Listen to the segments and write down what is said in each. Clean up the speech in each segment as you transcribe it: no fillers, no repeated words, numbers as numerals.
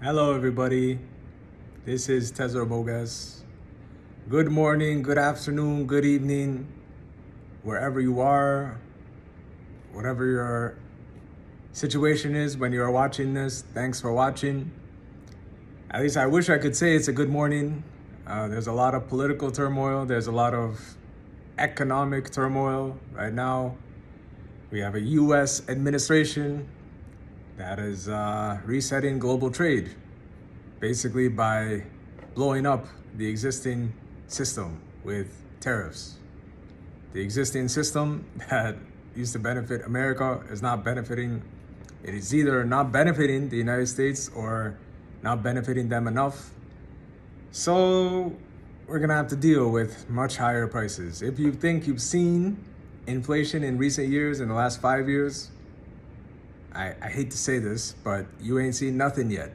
Hello, everybody. This is Tesor Bogas. Good morning, good afternoon, good evening, wherever you are, whatever your situation is when you are watching this. Thanks for watching. At least I wish I could say it's a good morning. There's a lot of political turmoil, there's a lot of economic turmoil right now. We have a US administration that is resetting global trade, basically by blowing up the existing system with tariffs. The existing system that used to benefit America is not benefiting. It is either not benefiting the United States or not benefiting them enough. So we're gonna have to deal with much higher prices. If you think you've seen inflation in recent years, in the last 5 years, I hate to say this, but you ain't seen nothing yet.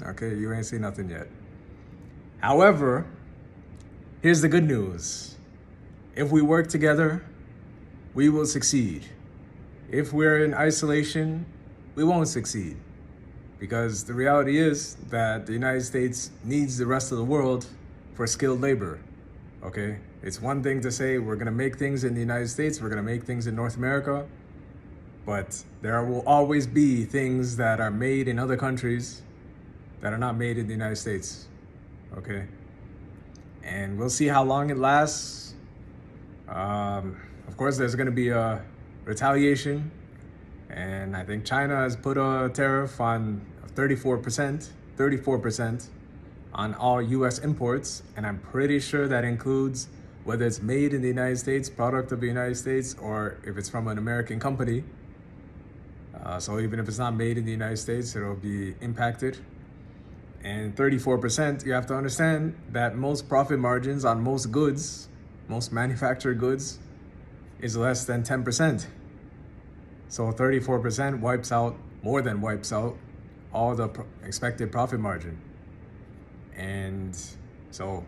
Okay, you ain't seen nothing yet. However, here's the good news. If we work together, we will succeed. If we're in isolation, we won't succeed. Because the reality is that the United States needs the rest of the world for skilled labor. Okay? It's one thing to say we're gonna make things in the United States, we're gonna make things in North America, but there will always be things that are made in other countries that are not made in the United States. Okay? And we'll see how long it lasts. Of course, there's gonna be a retaliation. And I think China has put a tariff on 34% on all US imports. And I'm pretty sure that includes whether it's made in the United States, product of the United States, or if it's from an American company. So even if it's not made in the United States, it'll be impacted. And 34%, you have to understand that most profit margins on most goods, most manufactured goods, is less than 10%. So 34% more than wipes out all the expected profit margin. And so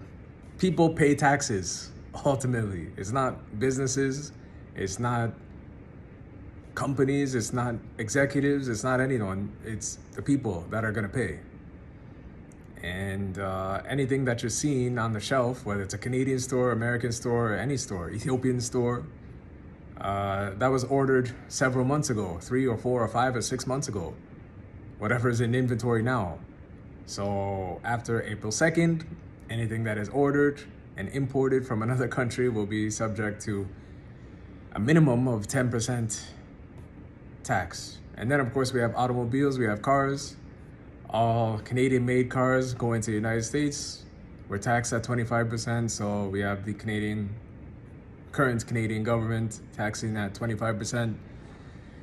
people pay taxes, ultimately. It's not businesses, it's not companies, it's not executives, it's not anyone. It's the people that are gonna pay. And anything that you're seeing on the shelf, whether it's a Canadian store, American store, or any store, Ethiopian store, that was ordered several months ago, 3 or 4 or 5 or 6 months ago, whatever is in inventory now. So after April 2nd, anything that is ordered and imported from another country will be subject to a minimum of 10% tax. And then of course we have automobiles, we have cars. All Canadian-made cars go into the United States. We're taxed at 25%, so we have the current Canadian government taxing at 25%.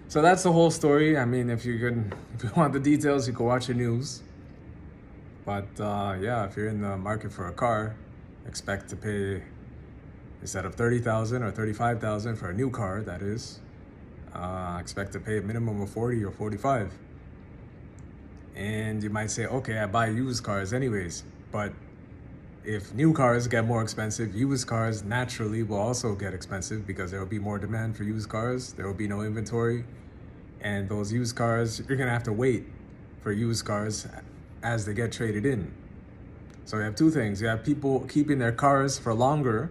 So that's the whole story. I mean, if you want the details, you can watch the news. But yeah, if you're in the market for a car, expect to pay, instead of $30,000 or $35,000 for a new car, that is, expect to pay a minimum of $40,000 or $45,000. And you might say, okay, I buy used cars anyways. But if new cars get more expensive, used cars naturally will also get expensive because there will be more demand for used cars. There will be no inventory. And those used cars, you're gonna have to wait for used cars as they get traded in. So you have two things. You have people keeping their cars for longer.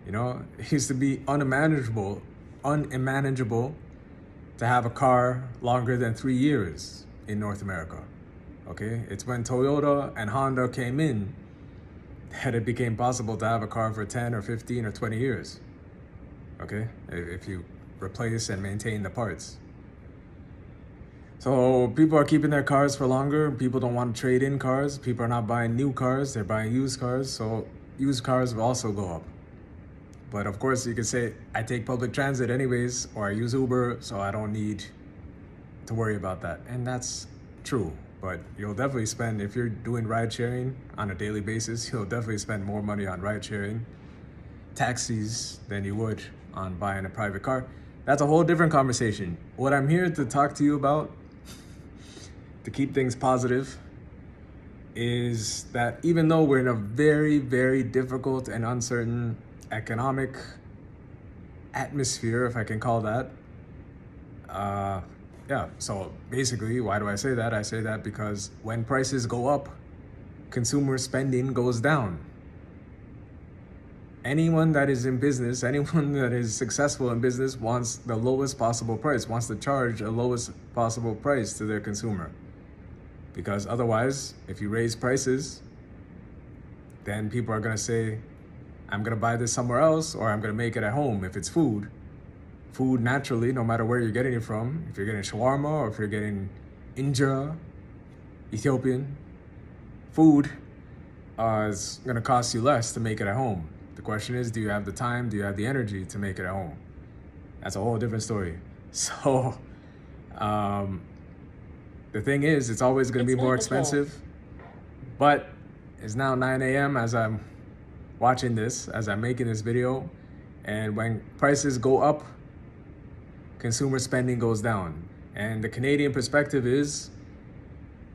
You know, it used to be unmanageable to have a car longer than 3 years in North America. Okay, it's when Toyota and Honda came in that it became possible to have a car for 10 or 15 or 20 years. Okay, if you replace and maintain the parts. So people are keeping their cars for longer. People don't want to trade in cars. People are not buying new cars, they're buying used cars. So used cars will also go up. But of course you could say, I take public transit anyways, or I use Uber, so I don't need to worry about that. And that's true, but you'll definitely spend, if you're doing ride sharing on a daily basis, you'll definitely spend more money on ride sharing taxis than you would on buying a private car. That's a whole different conversation. What I'm here to talk to you about, to keep things positive, is that even though we're in a very, very difficult and uncertain economic atmosphere, if I can call that, yeah, so basically, why do I say that? I say that because when prices go up, consumer spending goes down. Anyone that is in business, anyone that is successful in business wants the lowest possible price, wants to charge the lowest possible price to their consumer. Because otherwise, if you raise prices, then people are going to say, I'm going to buy this somewhere else, or I'm going to make it at home. If it's food naturally, no matter where you're getting it from, if you're getting shawarma or if you're getting injera, Ethiopian food, is going to cost you less to make it at home. The question is, do you have the time? Do you have the energy to make it at home? That's a whole different story. So, the thing is, it's always going to be more expensive. But it's now 9 a.m. as I'm watching this, as I'm making this video. And when prices go up, consumer spending goes down. And the Canadian perspective is,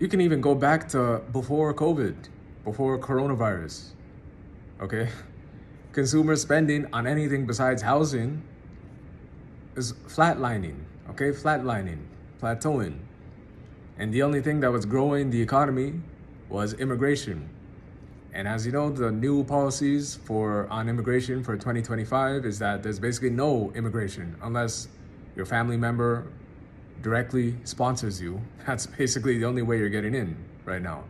you can even go back to before COVID, before coronavirus, okay? Consumer spending on anything besides housing is flatlining, okay? Plateauing. And the only thing that was growing the economy was immigration. And as you know, the new policies on immigration for 2025 is that there's basically no immigration unless your family member directly sponsors you. That's basically the only way you're getting in right now.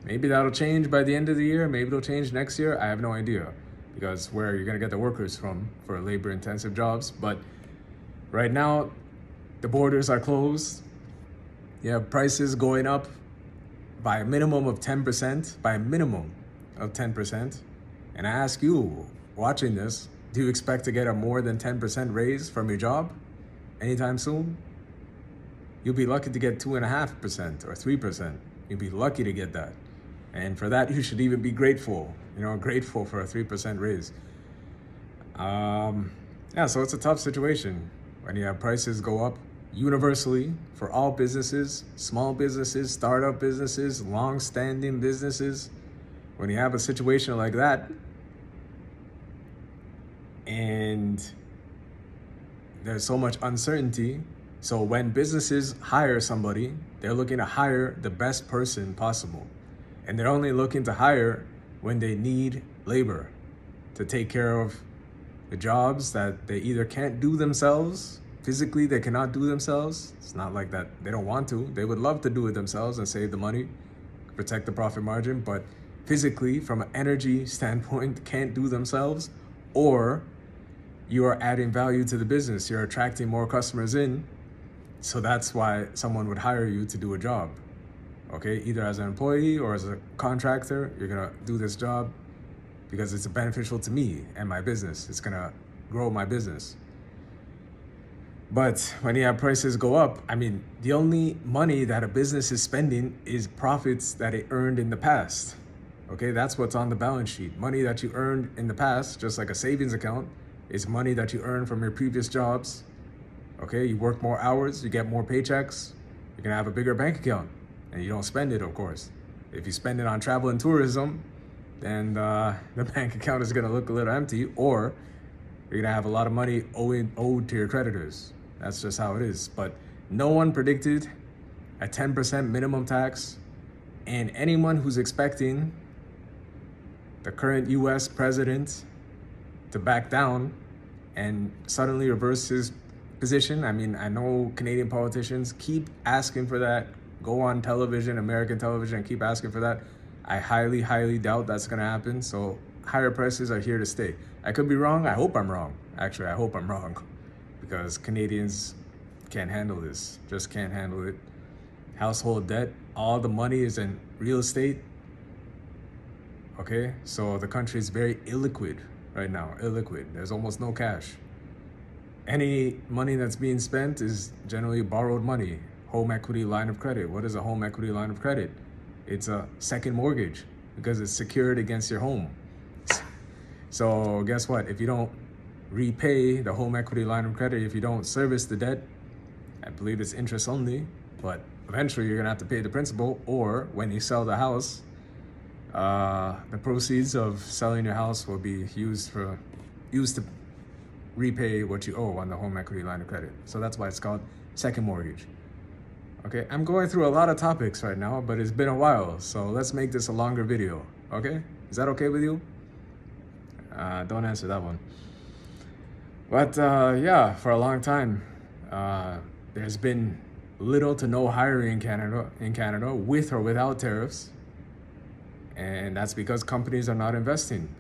Maybe that'll change by the end of the year. Maybe it'll change next year. I have no idea, because where you're going to get the workers from for labor intensive jobs. But right now, the borders are closed. You have prices going up by a minimum of 10%, And I ask you, watching this, do you expect to get a more than 10% raise from your job anytime soon? You'll be lucky to get 2.5% or 3%. You'll be lucky to get that. And for that, you should even be grateful, grateful for a 3% raise. So it's a tough situation when you have prices go up universally for all businesses, small businesses, startup businesses, long-standing businesses. When you have a situation like that, and there's so much uncertainty, so when businesses hire somebody, they're looking to hire the best person possible. And they're only looking to hire when they need labor to take care of the jobs that they either can't do themselves, physically they cannot do themselves. It's not like that they don't want to. They would love to do it themselves and save the money, protect the profit margin, but physically, from an energy standpoint, can't do themselves, or you are adding value to the business. You're attracting more customers in. So that's why someone would hire you to do a job. Okay, either as an employee or as a contractor, you're gonna do this job because it's beneficial to me and my business. It's gonna grow my business. But when you have prices go up, the only money that a business is spending is profits that it earned in the past. Okay, that's what's on the balance sheet. Money that you earned in the past, just like a savings account, is money that you earned from your previous jobs. Okay, you work more hours, you get more paychecks, you're gonna have a bigger bank account. And you don't spend it, of course. If you spend it on travel and tourism, then the bank account is gonna look a little empty, or you're gonna have a lot of money owed to your creditors. That's just how it is. But no one predicted a 10% minimum tax, and anyone who's expecting the current US president to back down and suddenly reverse his position. I know Canadian politicians keep asking for that. Go on television, American television, and keep asking for that. I highly, highly doubt that's gonna happen. So higher prices are here to stay. I could be wrong. I hope I'm wrong. Actually, I hope I'm wrong, because Canadians can't handle this. Just can't handle it. Household debt, all the money is in real estate. Okay, so the country is very illiquid right now. Illiquid. There's almost no cash. Any money that's being spent is generally borrowed money. Home equity line of credit. What is a home equity line of credit? It's a second mortgage because it's secured against your home. So guess what? If you don't repay the home equity line of credit, if you don't service the debt, I believe it's interest only, but eventually you're gonna have to pay the principal, or when you sell the house, the proceeds of selling your house will be used to repay what you owe on the home equity line of credit. So that's why it's called second mortgage. Okay, I'm going through a lot of topics right now, but it's been a while, so let's make this a longer video. Okay, is that okay with you? Don't answer that one. But yeah, for a long time, there's been little to no hiring in Canada, with or without tariffs, and that's because companies are not investing.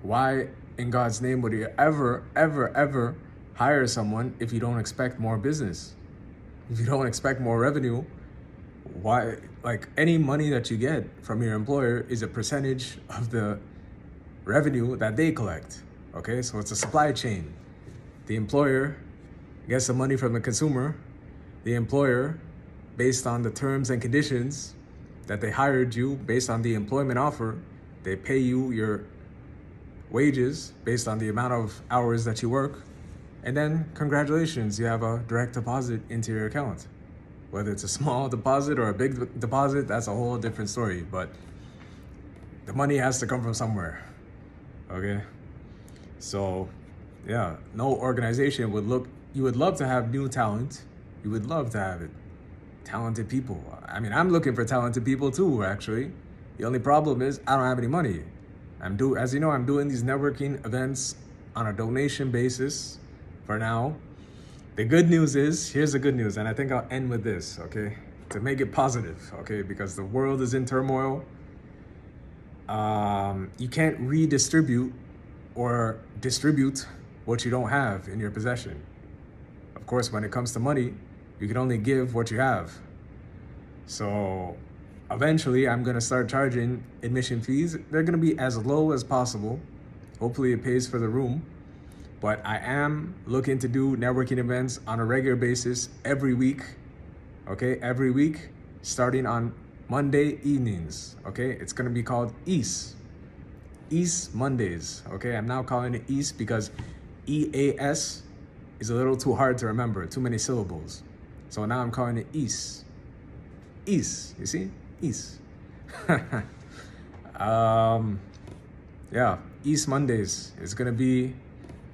Why in God's name would you ever hire someone if you don't expect more business? If you don't expect more revenue, why? Like, any money that you get from your employer is a percentage of the revenue that they collect. Okay, so it's a supply chain. The employer gets the money from the consumer. The employer, based on the terms and conditions that they hired you, based on the employment offer, they pay you your wages based on the amount of hours that you work. And then, congratulations, you have a direct deposit into your account. Whether it's a small deposit or a big deposit, that's a whole different story. But the money has to come from somewhere. Okay? So, yeah, no organization you would love to have new talent. You would love to have it. Talented people. I mean, I'm looking for talented people too, actually. The only problem is I don't have any money. As you know, I'm doing these networking events on a donation basis for now. The good news is, here's the good news, and I think I'll end with this, okay? To make it positive, okay? Because the world is in turmoil. You can't redistribute or distribute what you don't have in your possession. Of course, when it comes to money, you can only give what you have. So eventually, I'm gonna start charging admission fees. They're gonna be as low as possible. Hopefully it pays for the room. But I am looking to do networking events on a regular basis every week. Okay, every week, starting on Monday evenings. Okay, it's gonna be called EAS Mondays. Okay, I'm now calling it EAS because EAS is a little too hard to remember, too many syllables. So now I'm calling it EAS. EAS, you see? EAS. Yeah, EAS Mondays is gonna be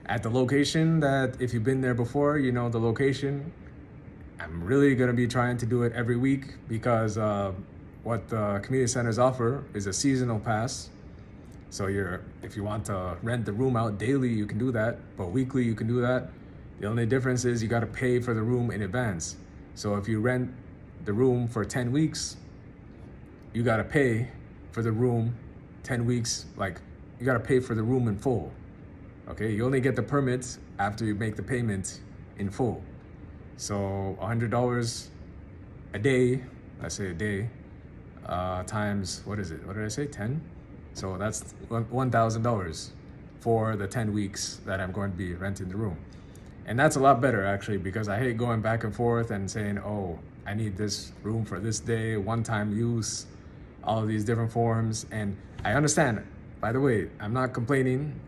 at the location that, if you've been there before, you know the location. I'm really gonna be trying to do it every week because what the community centers offer is a seasonal pass. So if you want to rent the room out daily, you can do that, but weekly you can do that. The only difference is you gotta pay for the room in advance. So if you rent the room for 10 weeks, you gotta pay for the room 10 weeks, like you gotta pay for the room in full. Okay, you only get the permits after you make the payment in full. So $100 a day, let's say a day, times, what is it? What did I say, 10? So that's $1,000 for the 10 weeks that I'm going to be renting the room. And that's a lot better, actually, because I hate going back and forth and saying, oh, I need this room for this day, one-time use, all of these different forms. And I understand, by the way, I'm not complaining.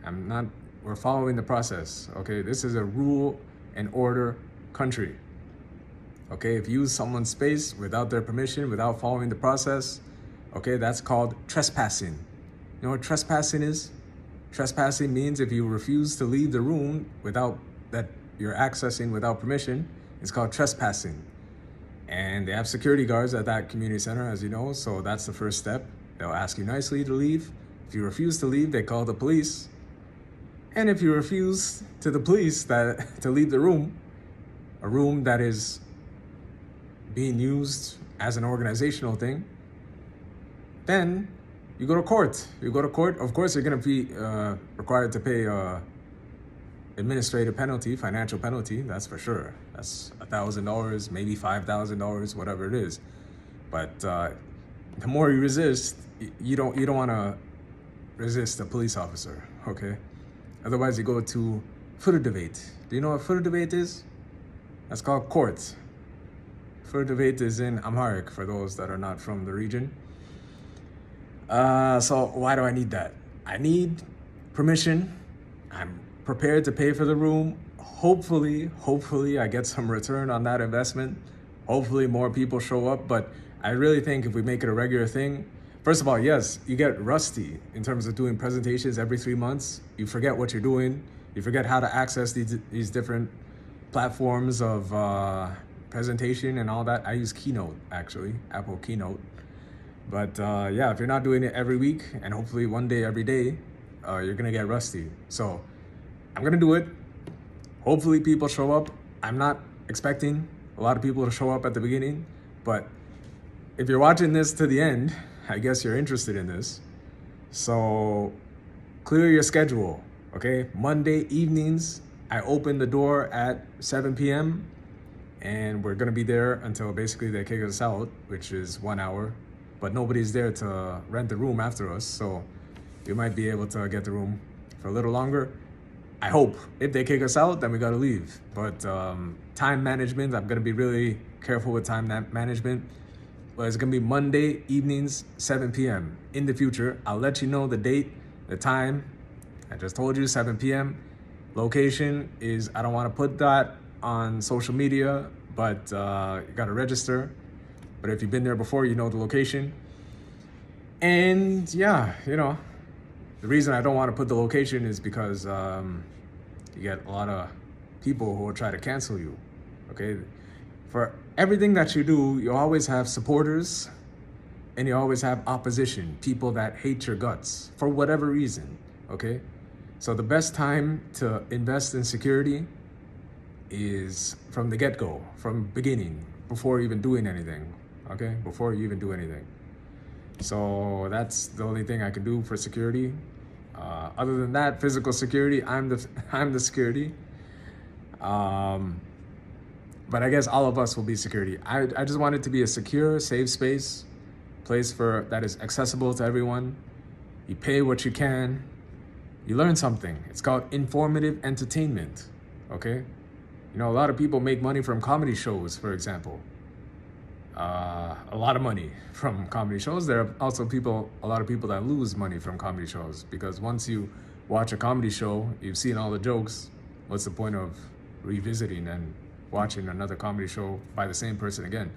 We're following the process, okay? This is a rule and order country, okay? If you use someone's space without their permission, without following the process, okay, that's called trespassing. You know what trespassing is? Trespassing means if you refuse to leave the room that you're accessing without permission, it's called trespassing. And they have security guards at that community center, as you know, so that's the first step. They'll ask you nicely to leave. If you refuse to leave, they call the police. And if you refuse to the police to leave the room, a room that is being used as an organizational thing, then you go to court. You go to court. Of course, you're going to be required to pay administrative penalty, financial penalty. That's for sure. That's $1,000, maybe $5,000, whatever it is. But the more you resist, you don't want to resist a police officer. Okay. Otherwise, you go to Furudebate. Do you know what Furudebate is? That's called court. Furudebate is in Amharic for those that are not from the region. So why do I need that? I need permission. I'm prepared to pay for the room. Hopefully I get some return on that investment. Hopefully more people show up. But I really think if we make it a regular thing, first of all, yes, you get rusty in terms of doing presentations every 3 months. You forget what you're doing. You forget how to access these different platforms of presentation and all that. I use Keynote, actually, Apple Keynote. But yeah, if you're not doing it every week, and hopefully one day every day, you're gonna get rusty. So I'm gonna do it. Hopefully people show up. I'm not expecting a lot of people to show up at the beginning, but if you're watching this to the end, I guess you're interested in this. So clear your schedule, okay? Monday evenings, I open the door at 7 p.m. and we're gonna be there until basically they kick us out, which is 1 hour, but nobody's there to rent the room after us, so we might be able to get the room for a little longer. I hope. If they kick us out, then we gotta leave. But time management, I'm gonna be really careful with time management. But it's gonna be Monday evenings, 7 p.m. In the future, I'll let you know the date, the time. I just told you, 7 p.m. Location is, I don't wanna put that on social media, but you gotta register. But if you've been there before, you know the location. And yeah, the reason I don't want to put the location is because you get a lot of people who will try to cancel you, okay? For everything that you do, you always have supporters and you always have opposition, people that hate your guts for whatever reason, okay? So the best time to invest in security is from the get-go, from beginning, before even doing anything, okay? Before you even do anything. So that's the only thing I can do for security. Other than that, physical security, I'm the security. But I guess all of us will be security. I just want it to be a secure, safe space, place that is accessible to everyone. You pay what you can. You learn something. It's called informative entertainment, okay? A lot of people make money from comedy shows, for example. A lot of money from comedy shows. There are also a lot of people that lose money from comedy shows, because once you watch a comedy show, you've seen all the jokes. What's the point of revisiting and watching another comedy show by the same person again?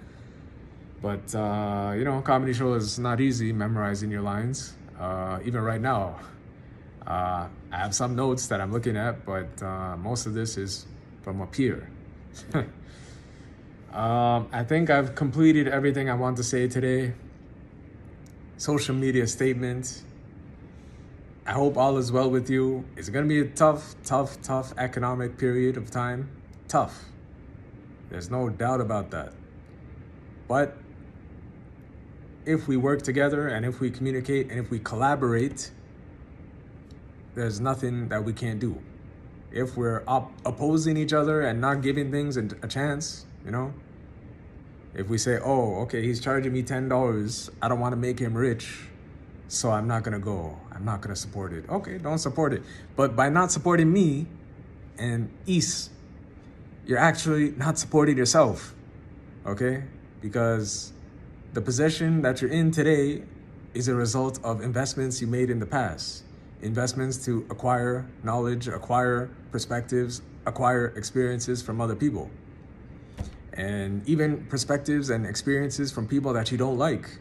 But, comedy show is not easy, memorizing your lines. Even right now, I have some notes that I'm looking at, but most of this is from a peer. I think I've completed everything I want to say today. Social media statement. I hope all is well with you. It's going to be a tough economic period of time. Tough. There's no doubt about that. But if we work together and if we communicate and if we collaborate, there's nothing that we can't do. If we're opposing each other and not giving things a chance, if we say, oh, okay, he's charging me $10, I don't want to make him rich, so I'm not going to go. I'm not going to support it. Okay, don't support it. But by not supporting me and EAS, you're actually not supporting yourself, okay? Because the position that you're in today is a result of investments you made in the past. Investments to acquire knowledge, acquire perspectives, acquire experiences from other people. And even perspectives and experiences from people that you don't like.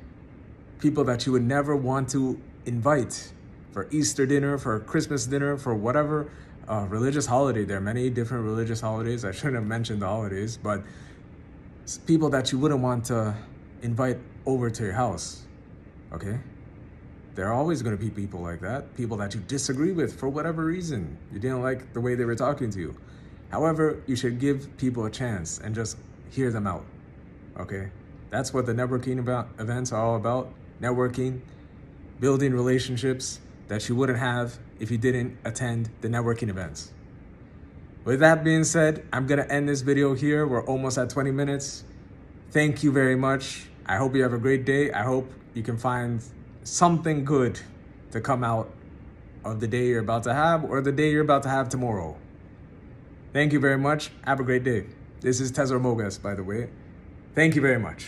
People that you would never want to invite for Easter dinner, for Christmas dinner, for whatever religious holiday. There are many different religious holidays. I shouldn't have mentioned the holidays, but people that you wouldn't want to invite over to your house, okay? There are always going to be people like that, people that you disagree with for whatever reason. You didn't like the way they were talking to you. However, you should give people a chance and just hear them out, okay? That's what the networking events are all about. Networking, building relationships that you wouldn't have if you didn't attend the networking events. With that being said, I'm gonna end this video here. We're almost at 20 minutes. Thank you very much. I hope you have a great day. I hope you can find something good to come out of the day you're about to have or the day you're about to have tomorrow. Thank you very much. Have a great day. This is Tesor Mogas, by the way. Thank you very much.